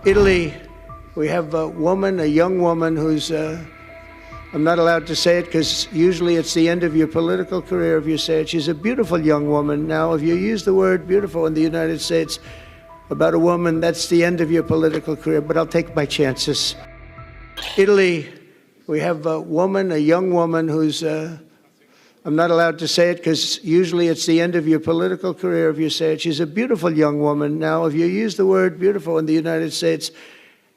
Italy, we have a woman, a young woman who's, I'm not allowed to say it because usually it's the end of your political career if you say it. She's a beautiful young woman. Now, if you use the word beautiful in the United States about a woman, that's the end of your political career, but I'll take my chances. Italy, we have a woman, a young woman who's, I'm not allowed to say it because usually it's the end of your political career if you say it. She's a beautiful young woman. Now, if you use the word beautiful in the United States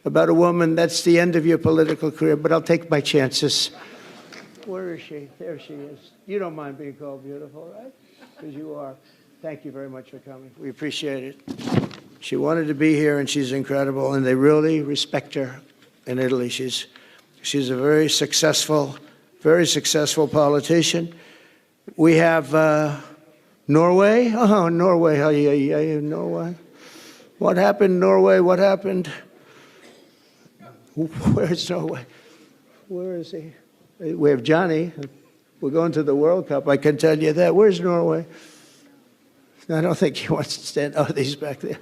about a woman, that's the end of your political career, but I'll take my chances. Where is she? There she is. You don't mind being called beautiful, right? Because you are. Thank you very much for coming. We appreciate it. She wanted to be here, and she's incredible, and they really respect her in Italy. She's a very successful politician. We have Norway. Oh, Norway. Oh, yeah, Norway. What happened, Norway? What happened? Where's Norway? Where is he? We have Johnny. We're going to the World Cup. I can tell you that. Where's Norway? I don't think he wants to stand. Oh, he's back there.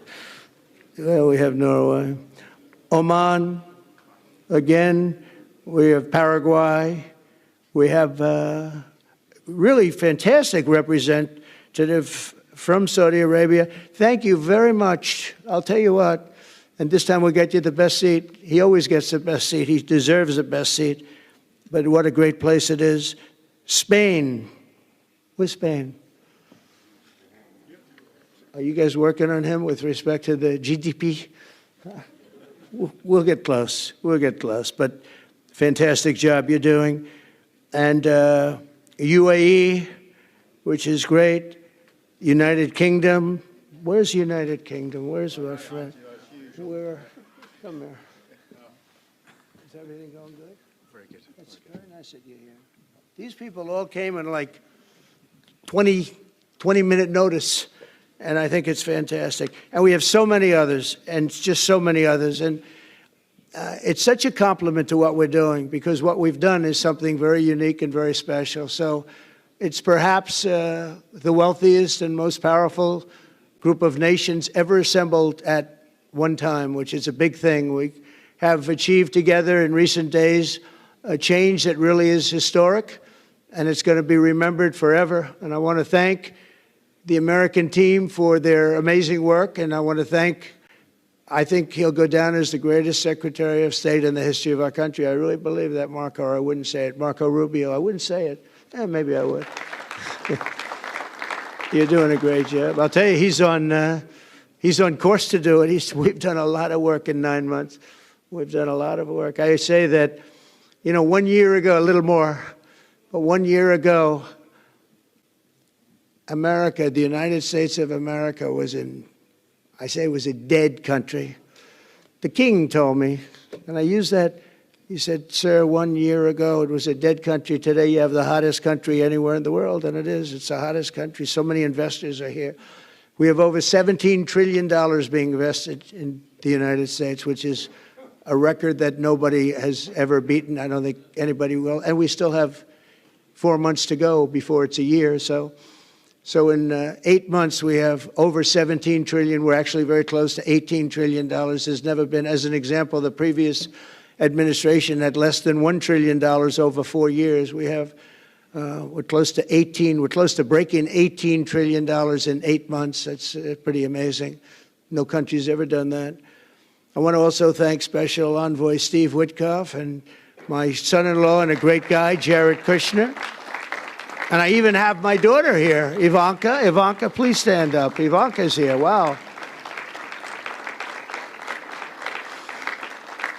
Well, we have Norway. Oman. Again, we have Paraguay. We have really fantastic representative from Saudi Arabia. Thank you very much. I'll tell you what, and this time we'll get you the best seat. He always gets the best seat. He deserves the best seat. But what a great place it is. Spain. Where's Spain? Are you guys working on him with respect to the GDP? We'll get close. We'll get close. But fantastic job you're doing. And UAE, which is great. United Kingdom. Where's United Kingdom? Where's our friend? Where? Come here. Is everything going good? Very good. It's very nice that you're here. These people all came in like 20-minute notice, and I think it's fantastic. And we have so many others, and just so many others. And it's such a compliment to what we're doing, because what we've done is something very unique and very special. So it's perhaps the wealthiest and most powerful group of nations ever assembled at one time, which is a big thing. We have achieved together in recent days a change that really is historic, and it's going to be remembered forever. And I want to thank the American team for their amazing work, and I want to thank, I think he'll go down as the greatest Secretary of State in the history of our country. I really believe that, Marco, or I wouldn't say it. Marco Rubio, I wouldn't say it. Maybe I would. You're doing a great job. I'll tell you, he's on course to do it. We've done a lot of work in 9 months. We've done a lot of work. I say that, 1 year ago, a little more, but 1 year ago, America, the United States of America was was a dead country. The king told me, and I use that, he said, sir, 1 year ago it was a dead country. Today you have the hottest country anywhere in the world, and it is. It's the hottest country. So many investors are here. We have over $17 trillion being invested in the United States, which is a record that nobody has ever beaten. I don't think anybody will. And we still have 4 months to go before it's a year. So in 8 months, we have over $17 trillion. We're actually very close to $18 trillion. There's never been, as an example, the previous administration had less than $1 trillion over 4 years. We have, we're close to breaking $18 trillion in 8 months. That's pretty amazing. No country's ever done that. I want to also thank Special Envoy Steve Witkoff and my son-in-law and a great guy, Jared Kushner. And I even have my daughter here, Ivanka. Ivanka, please stand up. Ivanka's here. Wow.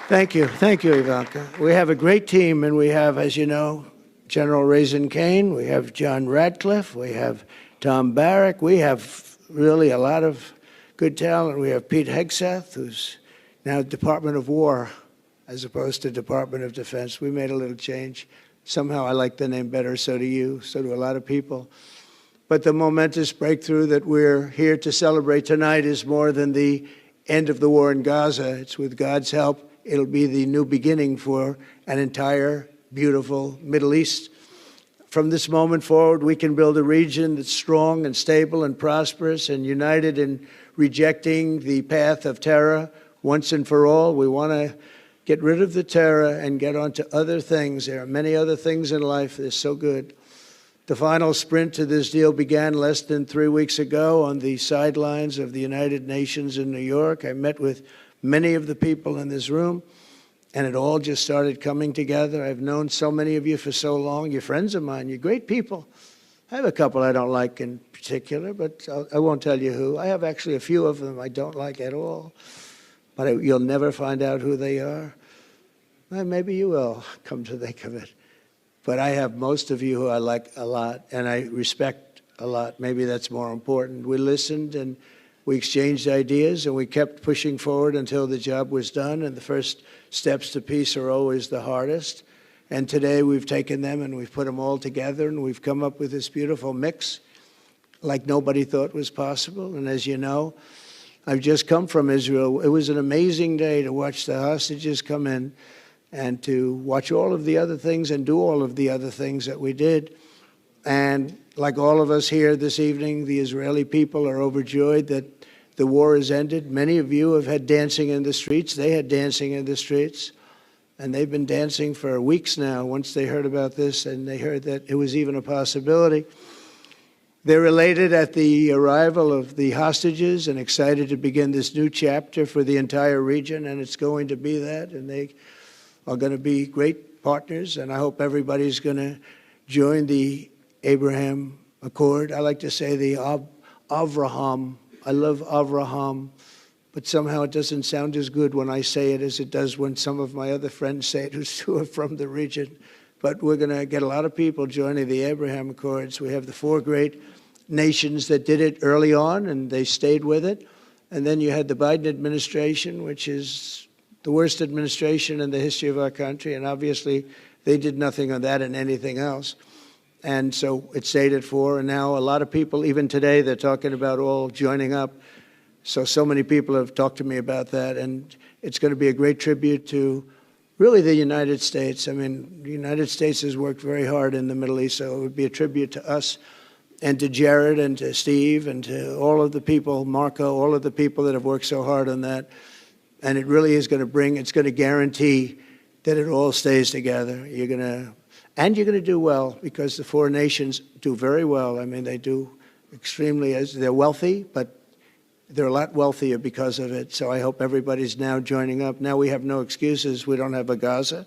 Thank you. Thank you, Ivanka. We have a great team, and we have, as you know, General Raisin Kane. We have John Radcliffe. We have Tom Barrack. We have really a lot of good talent. We have Pete Hegseth, who's now Department of War as opposed to Department of Defense. We made a little change. Somehow I like the name better, so do you, so do a lot of people. But the momentous breakthrough that we're here to celebrate tonight is more than the end of the war in Gaza. It's with God's help, it'll be the new beginning for an entire beautiful Middle East. From this moment forward, we can build a region that's strong and stable and prosperous and united in rejecting the path of terror. once and for all. We want to get rid of the terror and get on to other things. There are many other things in life that are so good. The final sprint to this deal began less than 3 weeks ago on the sidelines of the United Nations in New York. I met with many of the people in this room, and it all just started coming together. I've known so many of you for so long. You're friends of mine. You're great people. I have a couple I don't like in particular, but I won't tell you who. I have actually a few of them I don't like at all, but you'll never find out who they are. Well, maybe you will, come to think of it. But I have most of you who I like a lot, and I respect a lot. Maybe that's more important. We listened, and we exchanged ideas, and we kept pushing forward until the job was done, and the first steps to peace are always the hardest. And today we've taken them, and we've put them all together, and we've come up with this beautiful mix like nobody thought was possible. And as you know, I've just come from Israel. It was an amazing day to watch the hostages come in, and to watch all of the other things and do all of the other things that we did. And like all of us here this evening, the Israeli people are overjoyed that the war has ended. Many of you have had dancing in the streets. They had dancing in the streets. And they've been dancing for weeks now once they heard about this, and they heard that it was even a possibility. They're elated at the arrival of the hostages and excited to begin this new chapter for the entire region, and it's going to be that. And they are going to be great partners, and I hope everybody's going to join the Abraham Accord. I like to say the Avraham. I love Avraham, but somehow it doesn't sound as good when I say it as it does when some of my other friends say it who are from the region. But we're going to get a lot of people joining the Abraham Accords. We have the 4 great nations that did it early on, and they stayed with it. And then you had the Biden administration, which is the worst administration in the history of our country, and obviously they did nothing on that and anything else. And so it stayed at 4, and now a lot of people, even today, they're talking about all joining up. So many people have talked to me about that, and it's going to be a great tribute to really the United States. I mean, the United States has worked very hard in the Middle East, so it would be a tribute to us and to Jared and to Steve and to all of the people, Marco, all of the people that have worked so hard on that. And it really is going to it's going to guarantee that it all stays together. You're going to do well, because the 4 nations do very well. I mean, they do extremely, they're wealthy, but they're a lot wealthier because of it. So I hope everybody's now joining up. Now we have no excuses. We don't have a Gaza.